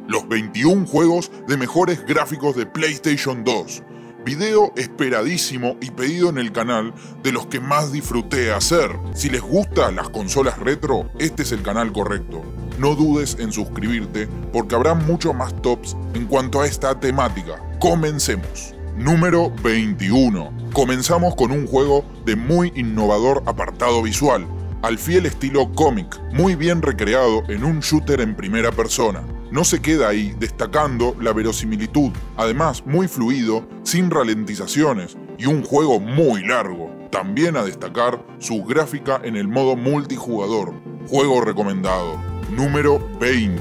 los 21 juegos de mejores gráficos de PlayStation 2. Video esperadísimo y pedido en el canal de los que más disfruté hacer. Si les gustan las consolas retro, este es el canal correcto. No dudes en suscribirte porque habrá muchos más tops en cuanto a esta temática. Comencemos. Número 21. Comenzamos con un juego de muy innovador apartado visual, al fiel estilo cómic, muy bien recreado en un shooter en primera persona. No se queda ahí, destacando la verosimilitud, además muy fluido, sin ralentizaciones y un juego muy largo. También a destacar su gráfica en el modo multijugador. Juego recomendado. Número 20.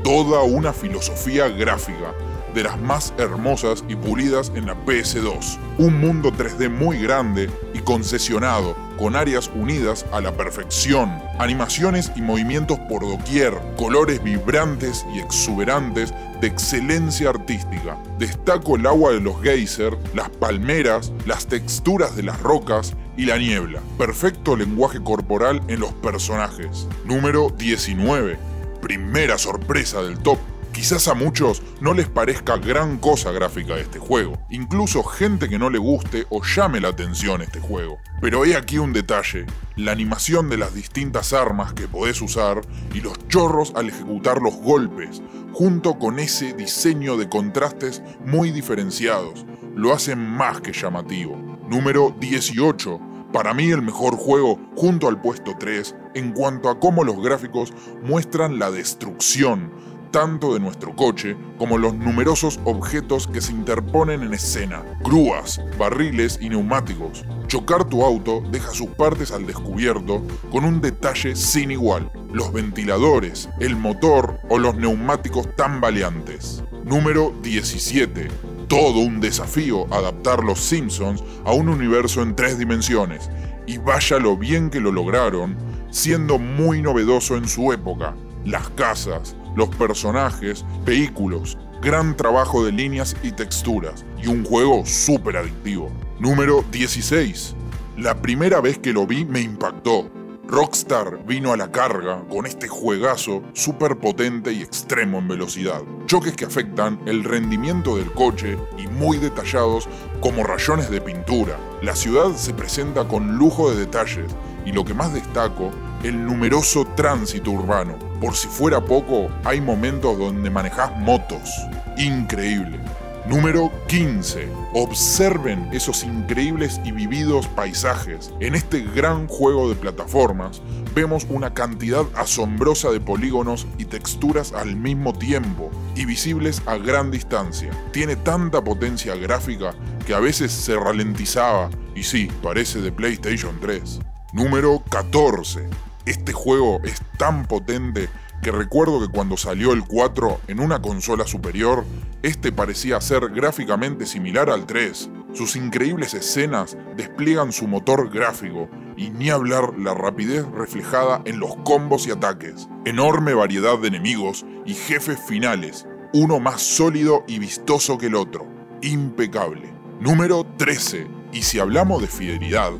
Toda una filosofía gráfica, de las más hermosas y pulidas en la PS2. Un mundo 3D muy grande y concesionado, con áreas unidas a la perfección, animaciones y movimientos por doquier, colores vibrantes y exuberantes de excelencia artística. Destaco el agua de los geysers, las palmeras, las texturas de las rocas y la niebla. Perfecto lenguaje corporal en los personajes. Número 19. Primera sorpresa del top. Quizás a muchos no les parezca gran cosa gráfica de este juego, incluso gente que no le guste o llame la atención este juego. Pero he aquí un detalle, la animación de las distintas armas que podés usar y los chorros al ejecutar los golpes, junto con ese diseño de contrastes muy diferenciados, lo hacen más que llamativo. Número 18. Para mí el mejor juego junto al puesto 3 en cuanto a cómo los gráficos muestran la destrucción, tanto de nuestro coche como los numerosos objetos que se interponen en escena. Grúas, barriles y neumáticos. Chocar tu auto deja sus partes al descubierto con un detalle sin igual. Los ventiladores, el motor o los neumáticos tambaleantes. Número 17. Todo un desafío adaptar Los Simpsons a un universo en 3 dimensiones. Y vaya lo bien que lo lograron, siendo muy novedoso en su época. Las casas, los personajes, vehículos, gran trabajo de líneas y texturas, y un juego súper adictivo. Número 16. La primera vez que lo vi me impactó. Rockstar vino a la carga con este juegazo súper potente y extremo en velocidad. Choques que afectan el rendimiento del coche y muy detallados como rayones de pintura. La ciudad se presenta con lujo de detalles y lo que más destaco, el numeroso tránsito urbano. Por si fuera poco, hay momentos donde manejás motos. Increíble. Número 15. Observen esos increíbles y vividos paisajes. En este gran juego de plataformas, vemos una cantidad asombrosa de polígonos y texturas al mismo tiempo, y visibles a gran distancia. Tiene tanta potencia gráfica que a veces se ralentizaba, y sí, parece de PlayStation 3. Número 14. Este juego es tan potente que recuerdo que cuando salió el 4 en una consola superior, este parecía ser gráficamente similar al 3. Sus increíbles escenas despliegan su motor gráfico y ni hablar la rapidez reflejada en los combos y ataques. Enorme variedad de enemigos y jefes finales, uno más sólido y vistoso que el otro. Impecable. Número 13. Y si hablamos de fidelidad,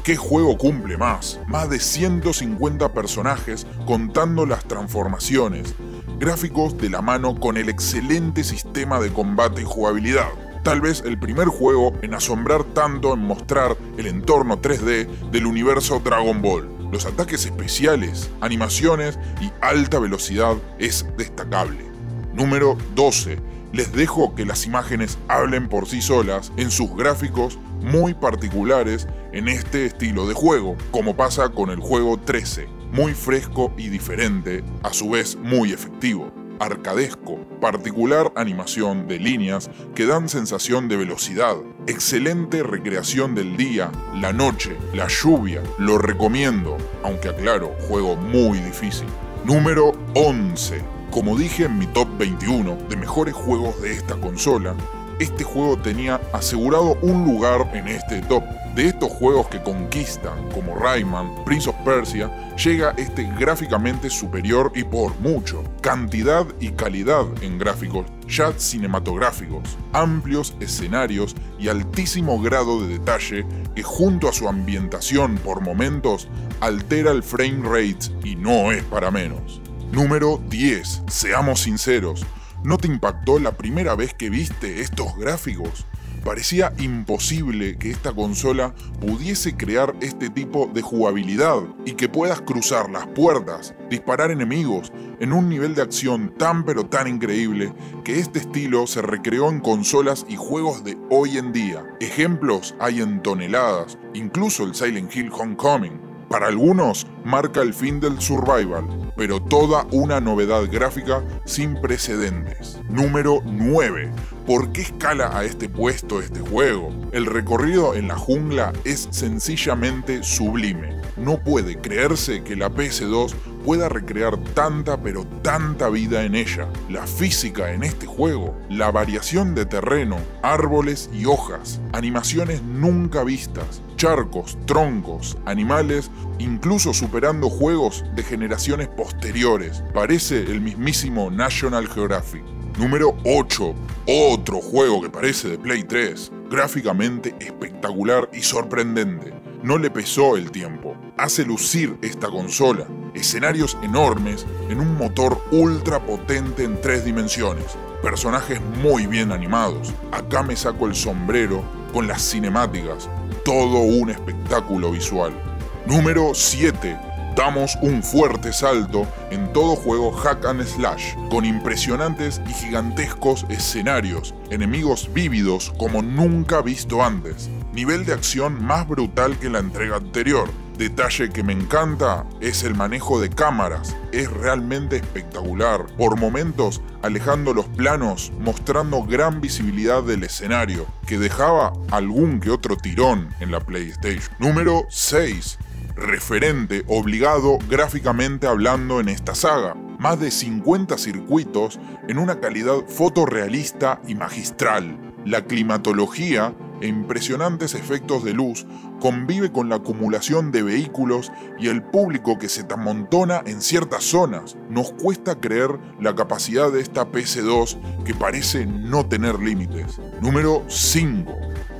¿qué juego cumple más? Más de 150 personajes contando las transformaciones, gráficos de la mano con el excelente sistema de combate y jugabilidad. Tal vez el primer juego en asombrar tanto en mostrar el entorno 3D del universo Dragon Ball. Los ataques especiales, animaciones y alta velocidad es destacable. Número 12. Les dejo que las imágenes hablen por sí solas en sus gráficos muy particulares en este estilo de juego, como pasa con el juego 13, muy fresco y diferente, a su vez muy efectivo, arcadesco, particular animación de líneas que dan sensación de velocidad, excelente recreación del día, la noche, la lluvia, lo recomiendo, aunque aclaro, juego muy difícil. Número 11. Como dije en mi top 21 de mejores juegos de esta consola, este juego tenía asegurado un lugar en este top. De estos juegos que conquistan, como Rayman, Prince of Persia, llega este gráficamente superior y por mucho. Cantidad y calidad en gráficos ya cinematográficos, amplios escenarios y altísimo grado de detalle que junto a su ambientación por momentos altera el frame rate y no es para menos. Número 10. Seamos sinceros, ¿No te impactó la primera vez que viste estos gráficos? Parecía imposible que esta consola pudiese crear este tipo de jugabilidad y que puedas cruzar las puertas, disparar enemigos en un nivel de acción tan pero tan increíble que este estilo se recreó en consolas y juegos de hoy en día. Ejemplos hay en toneladas, incluso el Silent Hill Homecoming. Para algunos marca el fin del survival, pero toda una novedad gráfica sin precedentes. Número 9. ¿Por qué escala a este puesto este juego? El recorrido en la jungla es sencillamente sublime. No puede creerse que la PS2 pueda recrear tanta pero tanta vida en ella. La física en este juego, la variación de terreno, árboles y hojas, animaciones nunca vistas, charcos, troncos, animales, incluso superando juegos de generaciones posteriores. Parece el mismísimo National Geographic. Número 8. Otro juego que parece de Play 3. Gráficamente espectacular y sorprendente. No le pesó el tiempo. Hace lucir esta consola. Escenarios enormes en un motor ultra potente en 3 dimensiones. Personajes muy bien animados. Acá me saco el sombrero con las cinemáticas. Todo un espectáculo visual. Número 7. Damos un fuerte salto en todo juego hack and slash, con impresionantes y gigantescos escenarios, enemigos vívidos como nunca visto antes, nivel de acción más brutal que la entrega anterior. Detalle que me encanta es el manejo de cámaras, es realmente espectacular, por momentos alejando los planos, mostrando gran visibilidad del escenario, que dejaba algún que otro tirón en la PlayStation. Número 6. Referente obligado gráficamente hablando en esta saga. Más de 50 circuitos en una calidad fotorrealista y magistral. La climatología e impresionantes efectos de luz convive con la acumulación de vehículos y el público que se amontona en ciertas zonas. Nos cuesta creer la capacidad de esta PS2 que parece no tener límites. Número 5.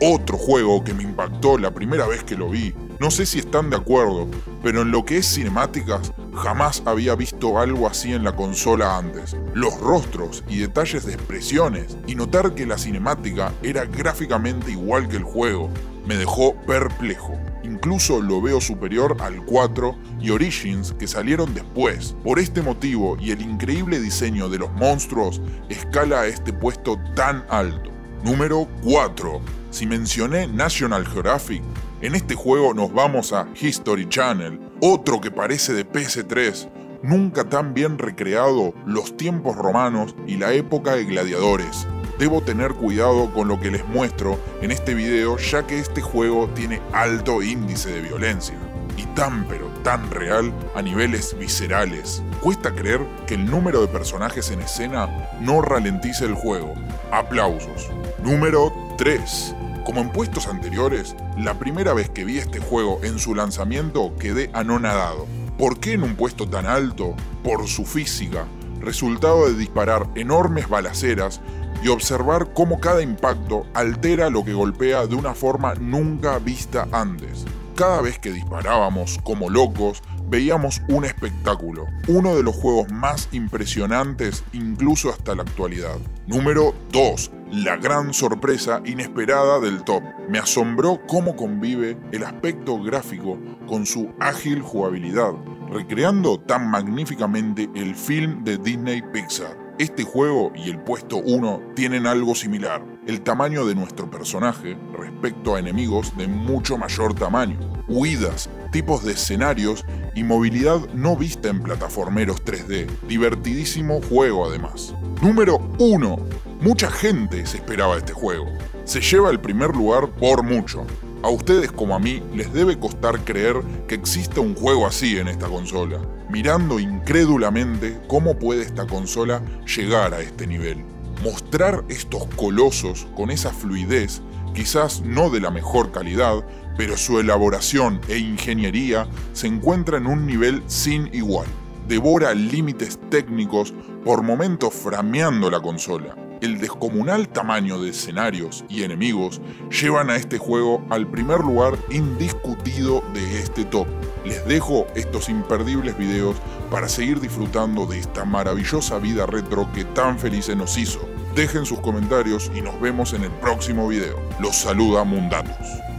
Otro juego que me impactó la primera vez que lo vi. No sé si están de acuerdo, pero en lo que es cinemáticas, jamás había visto algo así en la consola antes. Los rostros y detalles de expresiones, y notar que la cinemática era gráficamente igual que el juego, me dejó perplejo. Incluso lo veo superior al 4 y Origins que salieron después. Por este motivo y el increíble diseño de los monstruos, escala a este puesto tan alto. Número 4. Si mencioné National Geographic, en este juego nos vamos a History Channel, otro que parece de PS3, nunca tan bien recreado los tiempos romanos y la época de gladiadores. Debo tener cuidado con lo que les muestro en este video, ya que este juego tiene alto índice de violencia. Y tan pero tan real a niveles viscerales. Cuesta creer que el número de personajes en escena no ralentice el juego. Aplausos. Número 3. Como en puestos anteriores, la primera vez que vi este juego en su lanzamiento quedé anonadado. ¿Por qué en un puesto tan alto? Por su física, resultado de disparar enormes balaceras y observar cómo cada impacto altera lo que golpea de una forma nunca vista antes. Cada vez que disparábamos como locos, veíamos un espectáculo, uno de los juegos más impresionantes incluso hasta la actualidad. Número 2. La gran sorpresa inesperada del top. Me asombró cómo convive el aspecto gráfico con su ágil jugabilidad, recreando tan magníficamente el film de Disney Pixar. Este juego y el puesto 1 tienen algo similar, el tamaño de nuestro personaje respecto a enemigos de mucho mayor tamaño, huidas, tipos de escenarios y movilidad no vista en plataformeros 3D. Divertidísimo juego además. Número 1. Mucha gente se esperaba este juego. Se lleva el primer lugar por mucho. A ustedes como a mí les debe costar creer que exista un juego así en esta consola, mirando incrédulamente cómo puede esta consola llegar a este nivel. Mostrar estos colosos con esa fluidez, quizás no de la mejor calidad, pero su elaboración e ingeniería se encuentra en un nivel sin igual. Devora límites técnicos, por momentos frameando la consola. El descomunal tamaño de escenarios y enemigos llevan a este juego al primer lugar indiscutido de este top. Les dejo estos imperdibles videos para seguir disfrutando de esta maravillosa vida retro que tan felices nos hizo. Dejen sus comentarios y nos vemos en el próximo video. Los saluda Mundatus.